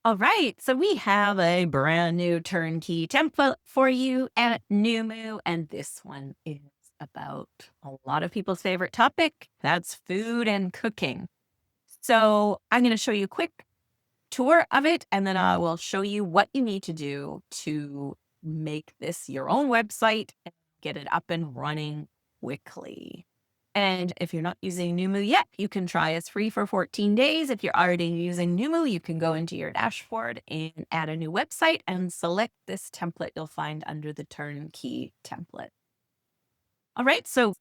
All right, so we have a brand new turnkey template for you at Noomu, and this one is about a lot of people's favorite topic. That's food and cooking. So I'm going to show you a quick tour of it, and then I will show you what you need to do to make this your own website and get it up and running quickly. And if you're not using Noomu yet, you can try us free for 14 days. If you're already using Noomu, you can go into your dashboard and add a new website and select this template you'll find under the turnkey template. All right, so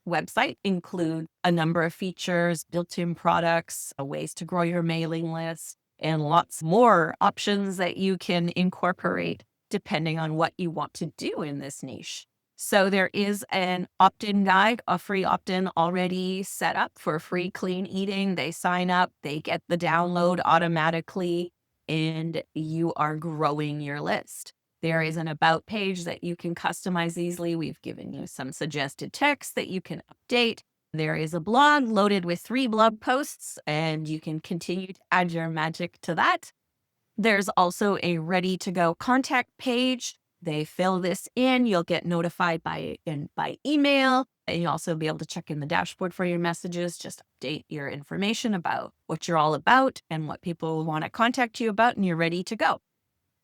website include a number of features, built-in products, ways to grow your mailing list, and lots more options that you can incorporate depending on what you want to do in this niche. So there is an opt-in guide, a free opt-in already set up for free clean eating. They sign up, they get the download automatically, and you are growing your list. There is an about page that you can customize easily. We've given you some suggested text that you can update. There is a blog loaded with 3 blog posts, and you can continue to add your magic to that. There's also a ready to go contact page. They fill this in. You'll get notified by email. And you'll also be able to check in the dashboard for your messages. Just update your information about what you're all about and what people want to contact you about, and you're ready to go.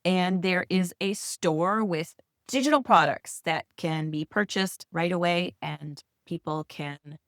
And there is a store with digital products that can be purchased right away, and people can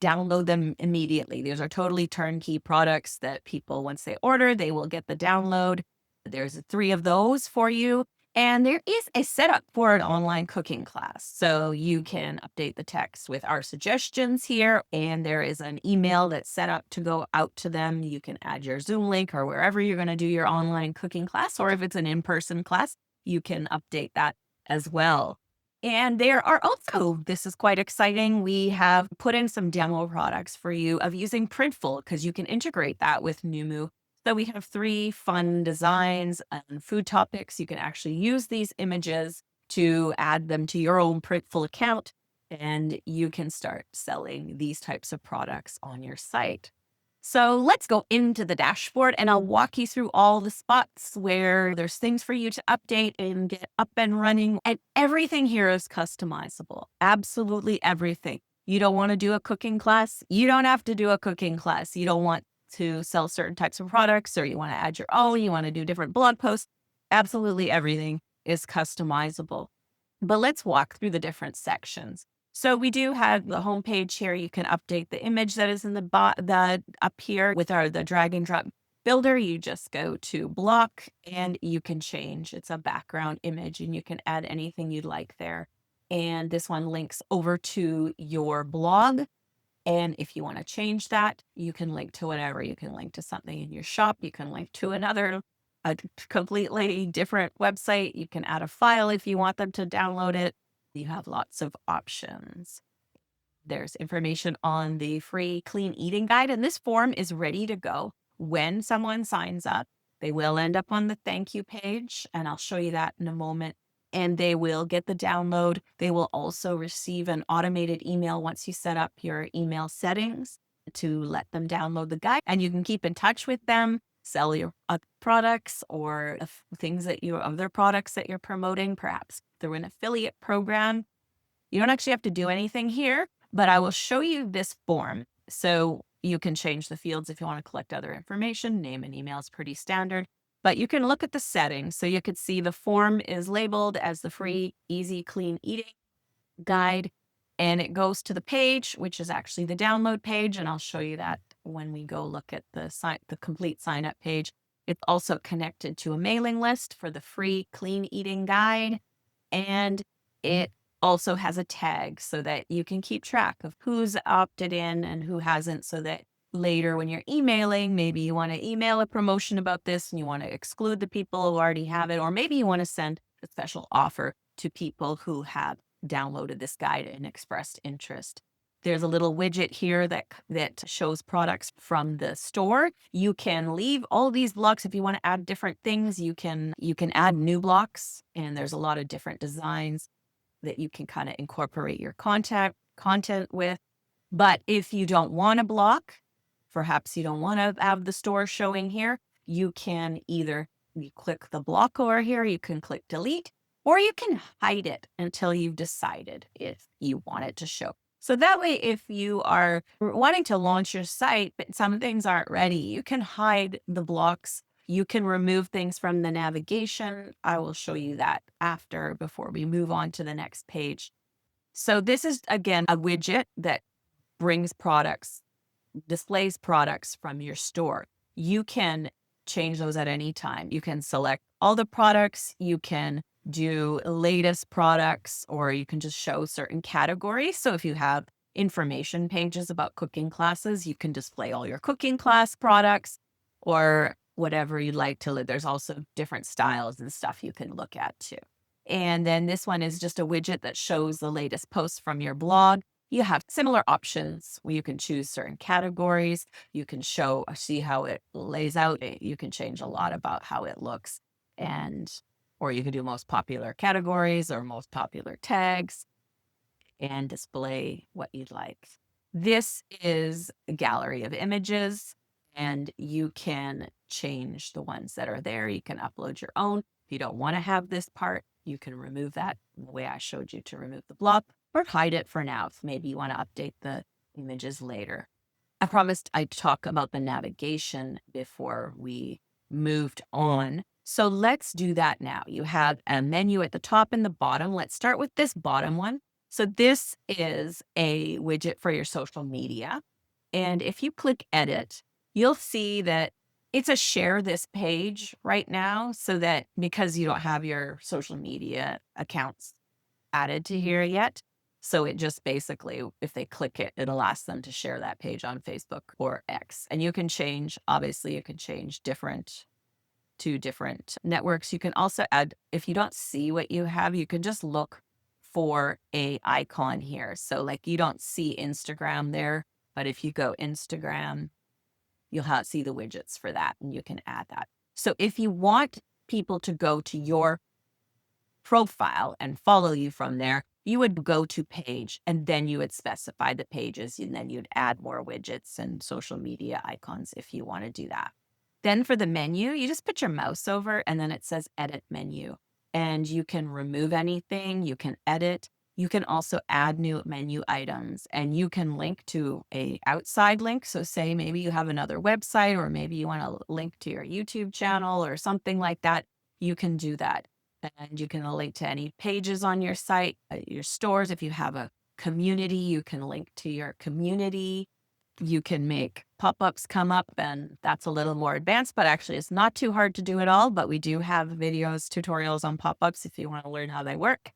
download them immediately. These are totally turnkey products that people, once they order, they will get the download. There's 3 of those for you. And there is a setup for an online cooking class. So you can update the text with our suggestions here. And there is an email that's set up to go out to them. You can add your Zoom link or wherever you're going to do your online cooking class. Or if it's an in-person class, you can update that as well. And there are also, this is quite exciting, we have put in some demo products for you of using Printful because you can integrate that with Noomu. So we have 3 fun designs and food topics. You can actually use these images to add them to your own Printful account, and you can start selling these types of products on your site. So let's go into the dashboard and I'll walk you through all the spots where there's things for you to update and get up and running. And everything here is customizable. Absolutely everything. You don't want to do a cooking class? You don't have to do a cooking class. You don't want to sell certain types of products, or you want to add your own, you want to do different blog posts. Absolutely everything is customizable. But let's walk through the different sections. So we do have the homepage here. You can update the image that is in the up here with the drag and drop builder. You just go to block and you can change. It's a background image and you can add anything you'd like there. And this one links over to your blog. And if you want to change that, you can link to whatever. You can link to something in your shop. You can link to a completely different website. You can add a file if you want them to download it. You have lots of options. There's information on the free clean eating guide, and this form is ready to go. When someone signs up, they will end up on the thank you page, and I'll show you that in a moment. And they will get the download. They will also receive an automated email once you set up your email settings to let them download the guide. And you can keep in touch with them, sell your products or other products that you're promoting, perhaps through an affiliate program. You don't actually have to do anything here, but I will show you this form. So you can change the fields if you want to collect other information. Name and email is pretty standard. But you can look at the settings. So you could see the form is labeled as the free, easy, clean eating guide. And it goes to the page, which is actually the download page. And I'll show you that when we go look at the complete sign up page. It's also connected to a mailing list for the free clean eating guide. And it also has a tag so that you can keep track of who's opted in and who hasn't, so that later when you're emailing, maybe you want to email a promotion about this and you want to exclude the people who already have it, or maybe you want to send a special offer to people who have downloaded this guide and expressed interest. There's a little widget here that shows products from the store. You can leave all these blocks if you want to add different things. You can add new blocks, and there's a lot of different designs that you can kind of incorporate your content with. But if you don't want a block, perhaps you don't want to have the store showing here, you can either you click the block over here, you can click delete, or you can hide it until you've decided if you want it to show. So that way, if you are wanting to launch your site, but some things aren't ready, you can hide the blocks. You can remove things from the navigation. I will show you that after, before we move on to the next page. So this is, again, a widget that brings products, displays products from your store. You can change those at any time. You can select all the products, you can do latest products, or you can just show certain categories. So if you have information pages about cooking classes, you can display all your cooking class products or whatever you'd like to. There's also different styles and stuff you can look at too. And then this one is just a widget that shows the latest posts from your blog. You have similar options where you can choose certain categories. You can see how it lays out. You can change a lot about how it looks, or you can do most popular categories or most popular tags and display what you'd like. This is a gallery of images, and you can change the ones that are there. You can upload your own. If you don't want to have this part, you can remove that the way I showed you to remove the block, or hide it for now if maybe you want to update the images later. I promised I'd talk about the navigation before we moved on. So let's do that now. You have a menu at the top and the bottom. Let's start with this bottom one. So this is a widget for your social media. And if you click edit, you'll see that it's a share this page right now, so that because you don't have your social media accounts added to here yet. So it just basically, if they click it, it'll ask them to share that page on Facebook or X. And you can change, obviously, you can change to different networks. You can also add, if you don't see what you have, you can just look for a icon here. So like you don't see Instagram there, but if you go Instagram, you'll see the widgets for that, and you can add that. So if you want people to go to your profile and follow you from there, you would go to page, and then you would specify the pages, and then you'd add more widgets and social media icons if you want to do that. Then for the menu, you just put your mouse over, and then it says edit menu, and you can remove anything, you can edit. You can also add new menu items, and you can link to a outside link. So say maybe you have another website, or maybe you want to link to your YouTube channel or something like that. You can do that. And you can link to any pages on your site, your stores. If you have a community, you can link to your community. You can make pop-ups come up, and that's a little more advanced, but actually it's not too hard to do it all. But we do have videos, tutorials on pop-ups if you want to learn how they work.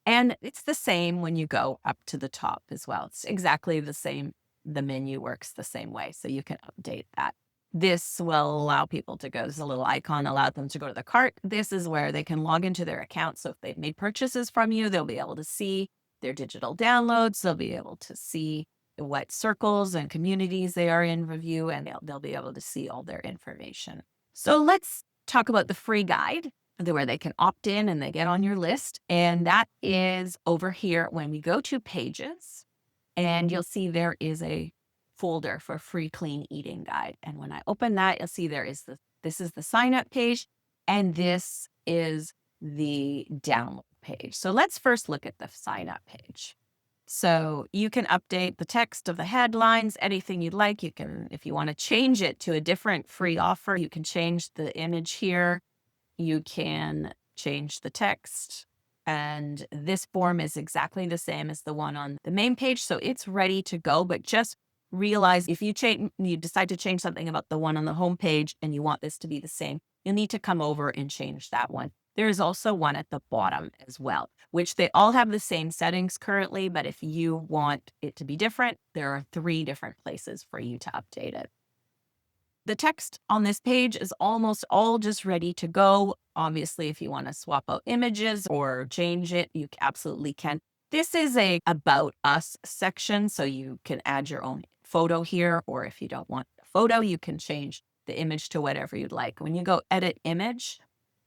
And it's the same when you go up to the top as well. It's exactly the same. The menu works the same way, so you can update that. This will allow people to go, there's a little icon, allow them to go to the cart. This is where they can log into their account. So if they've made purchases from you, they'll be able to see their digital downloads. They'll be able to see what circles and communities they are in review, and they'll be able to see all their information. So let's talk about the free guide, where they can opt in and they get on your list. And that is over here when we go to pages, and you'll see there is a folder for free clean eating guide. And when I open that, you'll see this is the sign up page, and this is the download page. So let's first look at the sign up page. So you can update the text of the headlines, anything you'd like. You can, if you want to change it to a different free offer, you can change the image here. You can change the text. And this form is exactly the same as the one on the main page. So it's ready to go, but just realize if you decide to change something about the one on the home page and you want this to be the same, you'll need to come over and change that one. There is also one at the bottom as well, which they all have the same settings currently, but if you want it to be different, there are 3 different places for you to update it. The text on this page is almost all just ready to go. Obviously, if you want to swap out images or change it, you absolutely can. This is a About Us section, so you can add your own photo here, or if you don't want a photo, you can change the image to whatever you'd like. When you go edit image,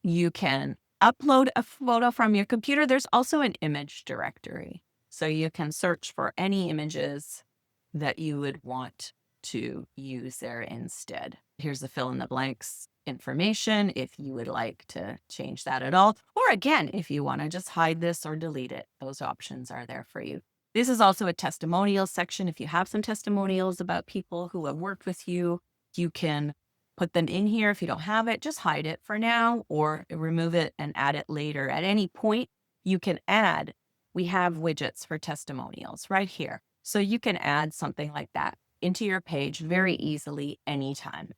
you can upload a photo from your computer. There's also an image directory, so you can search for any images that you would want to use there instead. Here's the fill in the blanks information if you would like to change that at all. Or again, if you want to just hide this or delete it, those options are there for you. This is also a testimonial section. If you have some testimonials about people who have worked with you, you can put them in here. If you don't have it, just hide it for now or remove it and add it later. At any point, you can add. We have widgets for testimonials right here. So you can add something like that into your page very easily anytime.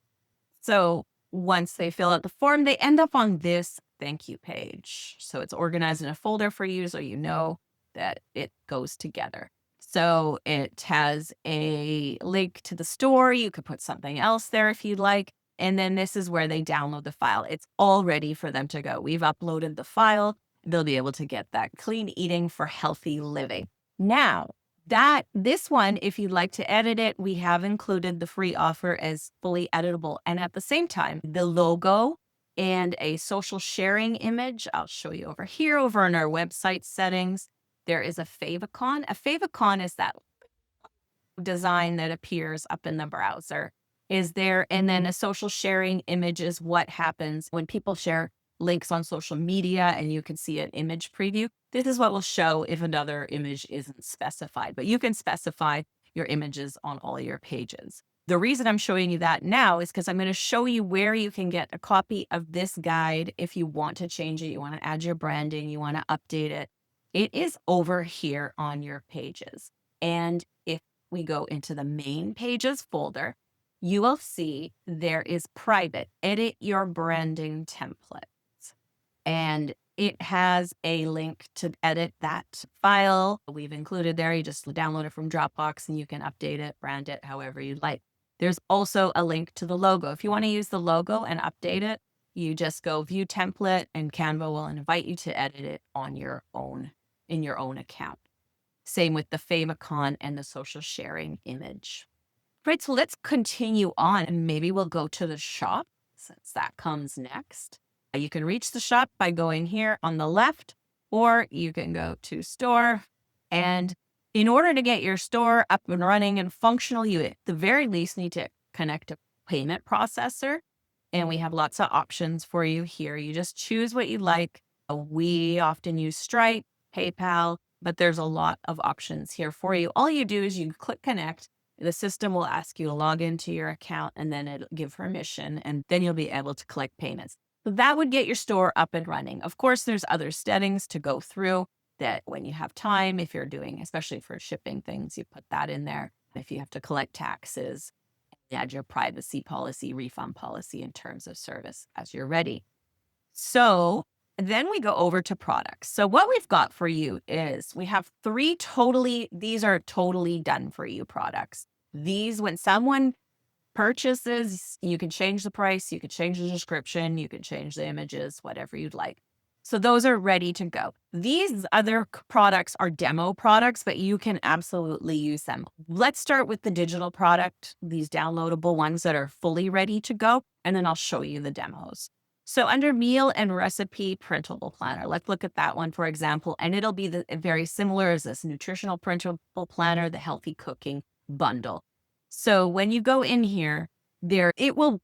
So once they fill out the form, they end up on this thank you page. So it's organized in a folder for you so you know that it goes together. So it has a link to the store. You could put something else there if you'd like. And then this is where they download the file. It's all ready for them to go. We've uploaded the file. They'll be able to get that clean eating for healthy living. Now, this one, if you'd like to edit it, we have included the free offer as fully editable. And at the same time, the logo and a social sharing image, I'll show you over here, over in our website settings, there is a favicon. A favicon is that design that appears up in the browser is there. And then a social sharing image is what happens when people share links on social media and you can see an image preview. This is what will show if another image isn't specified, but you can specify your images on all your pages. The reason I'm showing you that now is because I'm going to show you where you can get a copy of this guide if you want to change it, you want to add your branding, you want to update it. It is over here on your pages. And if we go into the main pages folder, you will see there is private, edit your branding template. And it has a link to edit that file. We've included there. You just download it from Dropbox and you can update it, brand it however you'd like. There's also a link to the logo. If you want to use the logo and update it, you just go view template and Canva will invite you to edit it on your own, in your own account. Same with the favicon and the social sharing image. Right, so let's continue on and maybe we'll go to the shop since that comes next. You can reach the shop by going here on the left, or you can go to store. And in order to get your store up and running and functional, you at the very least need to connect a payment processor. And we have lots of options for you here. You just choose what you like. We often use Stripe, PayPal, but there's a lot of options here for you. All you do is you click connect. The system will ask you to log into your account and then it'll give permission and then you'll be able to collect payments. So that would get your store up and running. Of course, there's other settings to go through that when you have time, if you're doing, especially for shipping things, you put that in there. If you have to collect taxes, add your privacy policy, refund policy, and terms of service as you're ready. So then we go over to products. So what we've got for you is we have these are totally done for you products. These, when someone purchases, you can change the price, you can change the description, you can change the images, whatever you'd like. So those are ready to go. These other products are demo products, but you can absolutely use them. Let's start with the digital product, these downloadable ones that are fully ready to go, and then I'll show you the demos. So under meal and recipe printable planner, let's look at that one, for example, and it'll be very similar as this nutritional printable planner, the healthy cooking bundle. So when you go in here, it will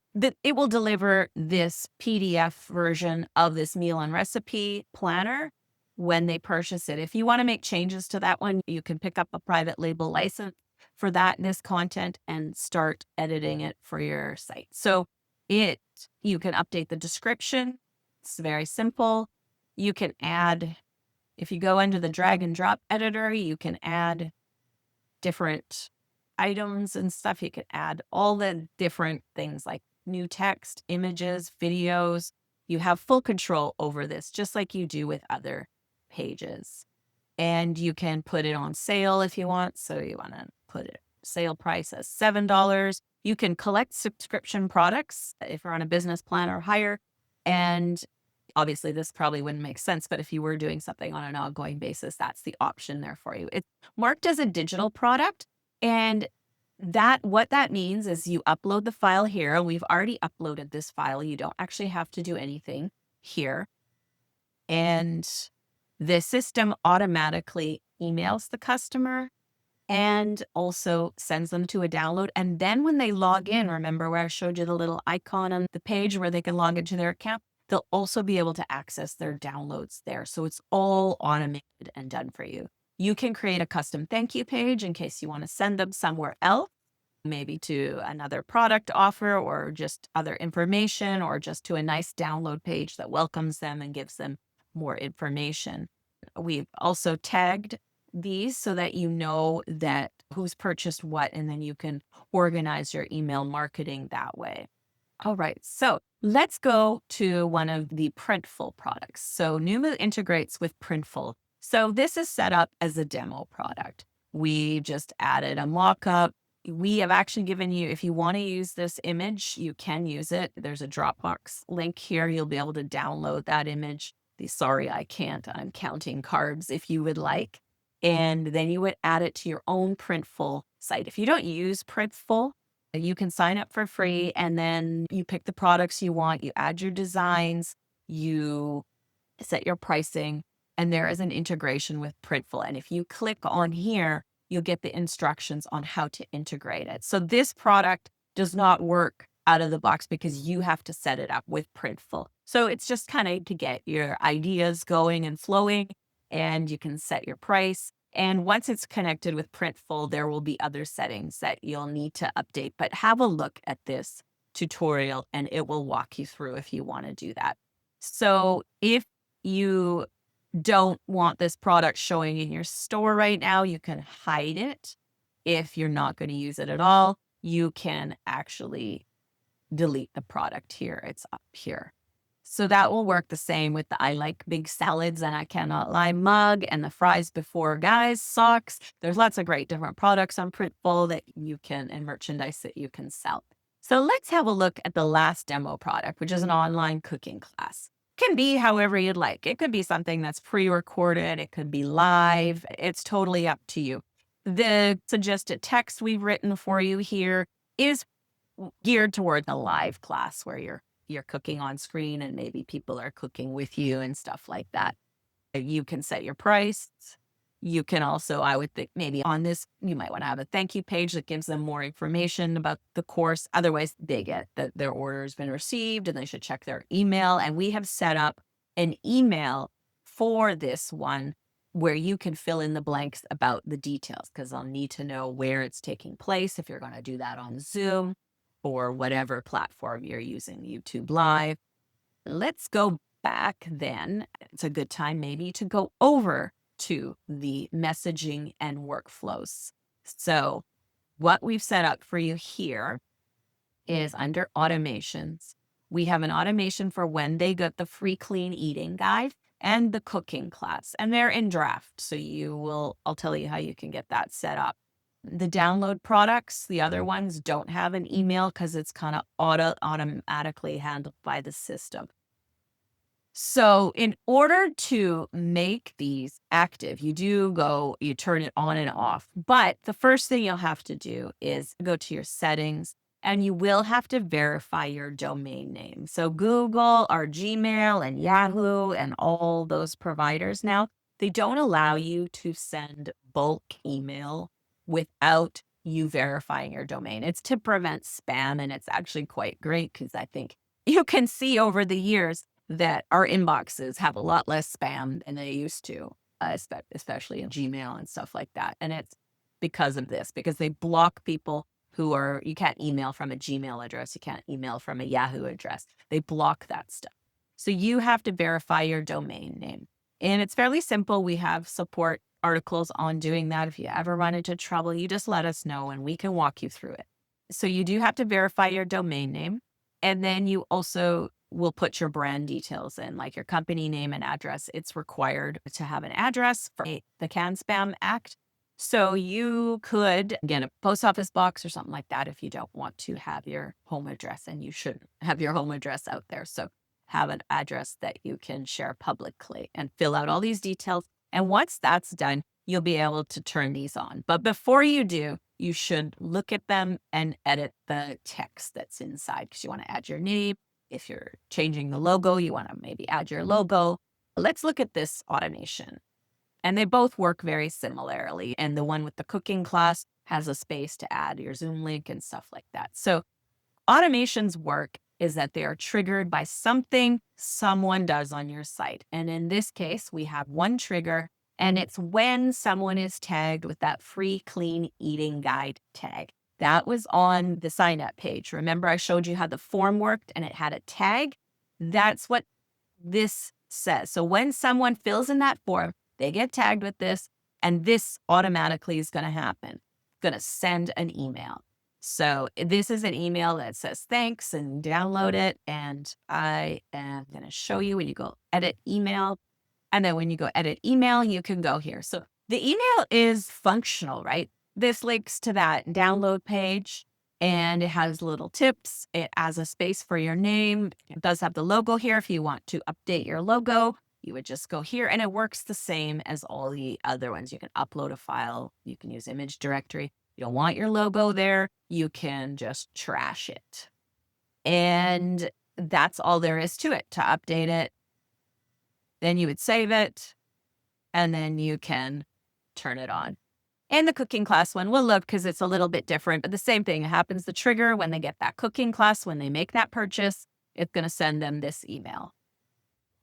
deliver this PDF version of this meal and recipe planner when they purchase it. If you want to make changes to that one, you can pick up a private label license for this content and start editing it for your site. So you can update the description. It's very simple. You can add, if you go into the drag and drop editor, you can add different items and stuff. You can add all the different things like new text, images, videos. You have full control over this, just like you do with other pages. And you can put it on sale if you want. So you want to put it sale price as $7. You can collect subscription products if you're on a business plan or higher. And obviously this probably wouldn't make sense, but if you were doing something on an ongoing basis, that's the option there for you. It's marked as a digital product. And what that means is you upload the file here. We've already uploaded this file. You don't actually have to do anything here. And the system automatically emails the customer and also sends them to a download. And then when they log in, remember where I showed you the little icon on the page where they can log into their account, they'll also be able to access their downloads there. So it's all automated and done for you. You can create a custom thank you page in case you want to send them somewhere else, maybe to another product offer or just other information, or just to a nice download page that welcomes them and gives them more information. We've also tagged these so that you know that who's purchased what, and then you can organize your email marketing that way. All right, so let's go to one of the Printful products. So Noomu integrates with Printful. So this is set up as a demo product. We just added a mock-up. We have actually given you, if you want to use this image, you can use it. There's a Dropbox link here. You'll be able to download that image. Sorry, I can't. I'm counting carbs if you would like. And then you would add it to your own Printful site. If you don't use Printful, you can sign up for free, and then you pick the products you want, you add your designs, you set your pricing, and there is an integration with Printful. And if you click on here, you'll get the instructions on how to integrate it. So this product does not work out of the box because you have to set it up with Printful. So it's just kind of to get your ideas going and flowing, and you can set your price. And once it's connected with Printful, there will be other settings that you'll need to update. But have a look at this tutorial and it will walk you through if you want to do that. So if you don't want this product showing in your store right now, you can hide it. If you're not going to use it at all, you can actually delete the product here. It's up here. So that will work the same with the I like big salads and I cannot lie mug and the fries before guys socks. There's lots of great different products on Printful that you can, and merchandise that you can sell. So let's have a look at the last demo product, which is an online cooking class. Can be however you'd like. It could be something that's pre-recorded. It could be live. It's totally up to you. The suggested text we've written for you here is geared toward the live class where you're cooking on screen and maybe people are cooking with you and stuff like that. You can set your price. You can also, I would think maybe on this, you might want to have a thank you page that gives them more information about the course. Otherwise, they get that their order has been received and they should check their email. And we have set up an email for this one where you can fill in the blanks about the details, because I'll need to know where it's taking place if you're going to do that on Zoom or whatever platform you're using, YouTube Live. Let's go back then. It's a good time maybe to go over to the messaging and workflows. So what we've set up for you here is under automations. We have an automation for when they get the free clean eating guide and the cooking class, and they're in draft. So I'll tell you how you can get that set up. The download products, the other ones don't have an email because it's kind of automatically handled by the system. So in order to make these active, you turn it on and off. But the first thing you'll have to do is go to your settings, and you will have to verify your domain name. So Google or Gmail and Yahoo and all those providers now, they don't allow you to send bulk email without you verifying your domain. It's to prevent spam, and it's actually quite great because I think you can see over the years that our inboxes have a lot less spam than they used to, especially in Gmail and stuff like that. And it's because of this, because they block people you can't email from a Gmail address, you can't email from a Yahoo address. They block that stuff. So you have to verify your domain name. And it's fairly simple. We have support articles on doing that. If you ever run into trouble, you just let us know and we can walk you through it. So you do have to verify your domain name. And then you also will put your brand details in, like your company name and address. It's required to have an address for the Can Spam Act. So you could get a post office box or something like that if you don't want to have your home address, and you shouldn't have your home address out there. So have an address that you can share publicly and fill out all these details. And once that's done, you'll be able to turn these on. But before you do, you should look at them and edit the text that's inside, because you want to add your name. If you're changing the logo, you want to maybe add your logo. Let's look at this automation. And they both work very similarly. And the one with the cooking class has a space to add your Zoom link and stuff like that. So automations work is that they are triggered by something someone does on your site. And in this case, we have one trigger, and it's when someone is tagged with that free clean eating guide tag. That was on the sign up page. Remember, I showed you how the form worked and it had a tag? That's what this says. So when someone fills in that form, they get tagged with this, and this automatically is going to happen. Going to send an email. So this is an email that says thanks, and download it. And I am going to show you when you go edit email. And then when you go edit email, you can go here. So the email is functional, right? This links to that download page, and it has little tips. It has a space for your name. It does have the logo here. If you want to update your logo, you would just go here, and it works the same as all the other ones. You can upload a file. You can use image directory. You don't want your logo there, you can just trash it. And that's all there is to it. To update it, then you would save it, and then you can turn it on. And the cooking class one will look, because it's a little bit different, but the same thing happens. The trigger when they get that cooking class, when they make that purchase, it's going to send them this email.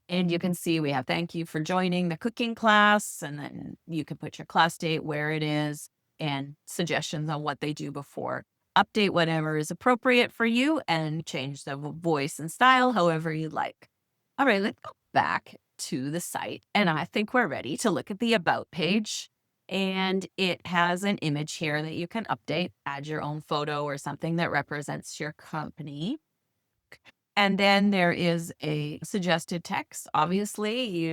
And you can see we have thank you for joining the cooking class. And then you can put your class date, where it is, and suggestions on what they do before. Update whatever is appropriate for you and change the voice and style however you like. All right, let's go back to the site. And I think we're ready to look at the About page. And it has an image here that you can update, add your own photo or something that represents your company. And then there is a suggested text. Obviously,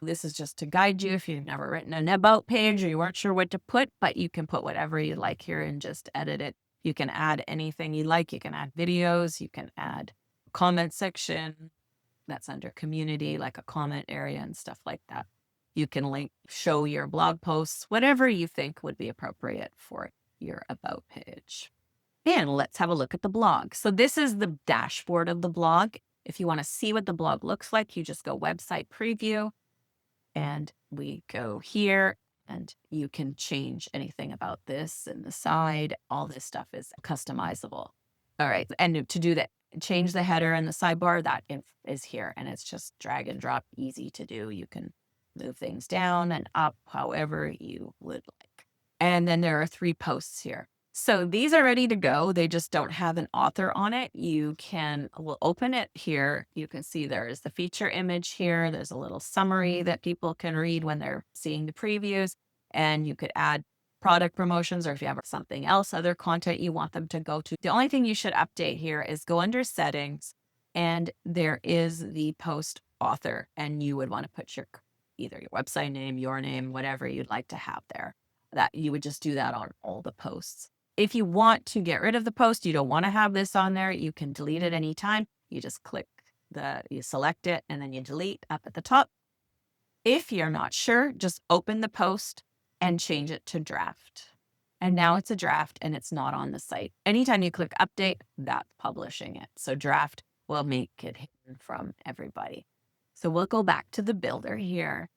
this is just to guide you if you've never written an about page or you weren't sure what to put, but you can put whatever you like here and just edit it. You can add anything you like. You can add videos. You can add a comment section that's under community, like a comment area and stuff like that. You can show your blog posts, whatever you think would be appropriate for your about page. And let's have a look at the blog. So this is the dashboard of the blog. If you want to see what the blog looks like, you just go website preview, and we go here, and you can change anything about this and the side. All this stuff is customizable. All right. And to do that, change the header and the sidebar, that is here, and it's just drag and drop, easy to do. You can move things down and up however you would like. And then there are 3 posts here. So these are ready to go. They just don't have an author on it. We'll open it here. You can see there's the feature image here. There's a little summary that people can read when they're seeing the previews. And you could add product promotions, or if you have something else, other content you want them to go to. The only thing you should update here is go under settings, and there is the post author, and you would want to put either your website name, your name, whatever you'd like to have there. That you would just do that on all the posts. If you want to get rid of the post, you don't want to have this on there, you can delete it anytime. You just you select it, and then you delete up at the top. If you're not sure, just open the post and change it to draft. And now it's a draft and it's not on the site. Anytime you click update, that's publishing it. So draft will make it hidden from everybody. So we'll go back to the builder here,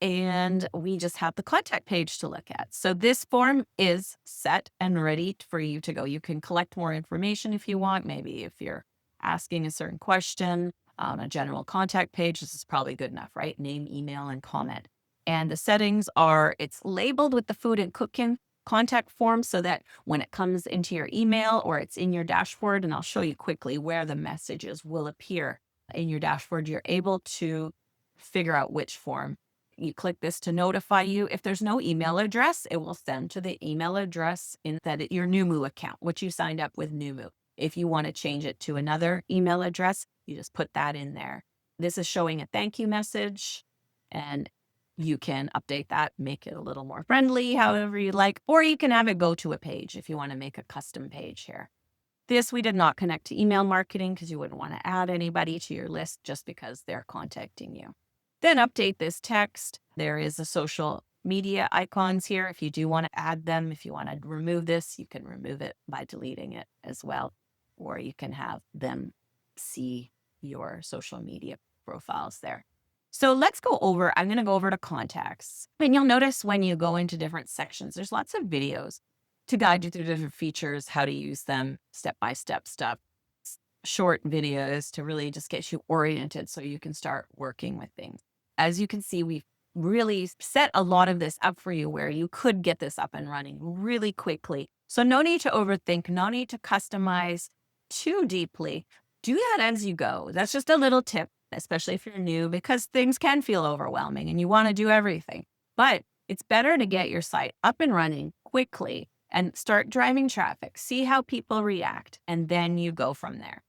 and we just have the contact page to look at. So this form is set and ready for you to go. You can collect more information if you want. Maybe if you're asking a certain question on a general contact page, this is probably good enough, right? Name, email, and comment. And the settings are, it's labeled with the food and cooking contact form so that when it comes into your email or it's in your dashboard, and I'll show you quickly where the messages will appear in your dashboard, you're able to figure out which form. You click this to notify you. If there's no email address, it will send to the email address in your Noomu account, which you signed up with Noomu. If you want to change it to another email address, you just put that in there. This is showing a thank you message, and you can update that, make it a little more friendly, however you like, or you can have it go to a page if you want to make a custom page here. This we did not connect to email marketing because you wouldn't want to add anybody to your list just because they're contacting you. Then update this text. There is a social media icons here. If you do want to add them, if you want to remove this, you can remove it by deleting it as well. Or you can have them see your social media profiles there. So let's go over, I'm going to go over to contacts. And you'll notice when you go into different sections, there's lots of videos to guide you through different features, how to use them, step-by-step stuff, short videos to really just get you oriented so you can start working with things. As you can see, we've really set a lot of this up for you where you could get this up and running really quickly. So no need to overthink, no need to customize too deeply. Do that as you go. That's just a little tip, especially if you're new, because things can feel overwhelming and you want to do everything. But it's better to get your site up and running quickly and start driving traffic, see how people react, and then you go from there.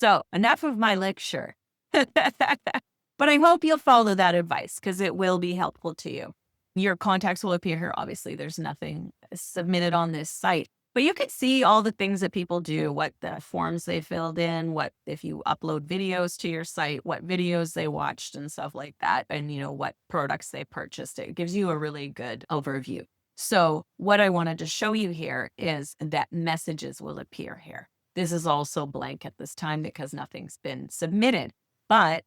So enough of my lecture. But I hope you'll follow that advice because it will be helpful to you. Your contacts will appear here. Obviously, there's nothing submitted on this site, but you can see all the things that people do, what the forms they filled in, what if you upload videos to your site, what videos they watched and stuff like that, and what products they purchased. It gives you a really good overview. So what I wanted to show you here is that messages will appear here. This is also blank at this time because nothing's been submitted, but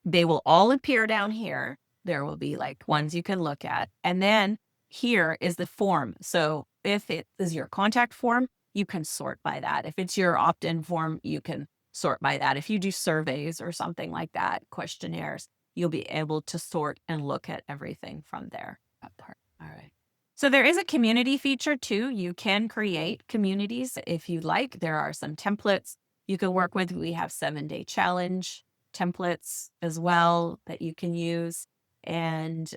they will all appear down here. There will be like ones you can look at. And then here is the form. So if it is your contact form, you can sort by that. If it's your opt-in form, you can sort by that. If you do surveys or something like that, questionnaires, you'll be able to sort and look at everything from there. That part. All right. So there is a community feature too. You can create communities if you like. There are some templates you can work with. We have 7-day challenge templates as well that you can use. And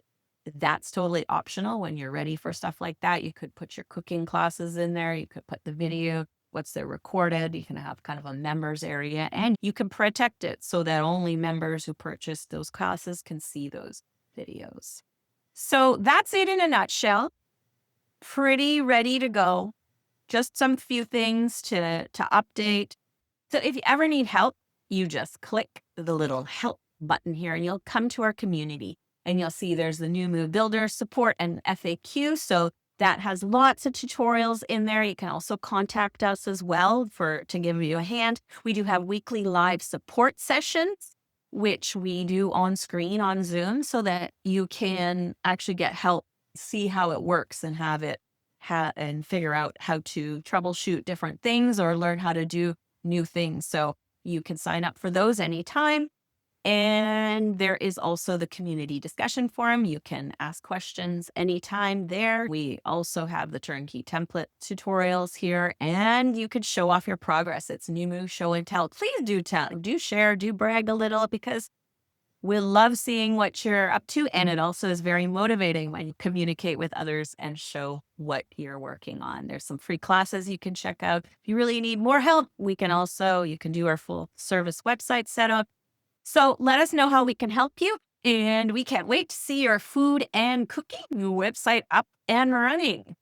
that's totally optional when you're ready for stuff like that. You could put your cooking classes in there. You could put the video, what's they're recorded. You can have kind of a members area and you can protect it so that only members who purchase those classes can see those videos. So that's it in a nutshell. Pretty ready to go. Just some few things to update. So if you ever need help, you just click the little help button here and you'll come to our community and you'll see there's the Noomu Builder support and FAQ. So that has lots of tutorials in there. You can also contact us as well to give you a hand. We do have weekly live support sessions, which we do on screen on Zoom so that you can actually get help, see how it works and have it and figure out how to troubleshoot different things or learn how to do new things. So you can sign up for those anytime. And there is also the community discussion forum. You can ask questions anytime there. We also have the turnkey template tutorials here, and you could show off your progress. It's Noomu Show and Tell. Please do share, do brag a little because we love seeing what you're up to. And it also is very motivating when you communicate with others and show what you're working on. There's some free classes you can check out. If you really need more help, you can do our full service website setup. So let us know how we can help you. And we can't wait to see your food and cooking website up and running.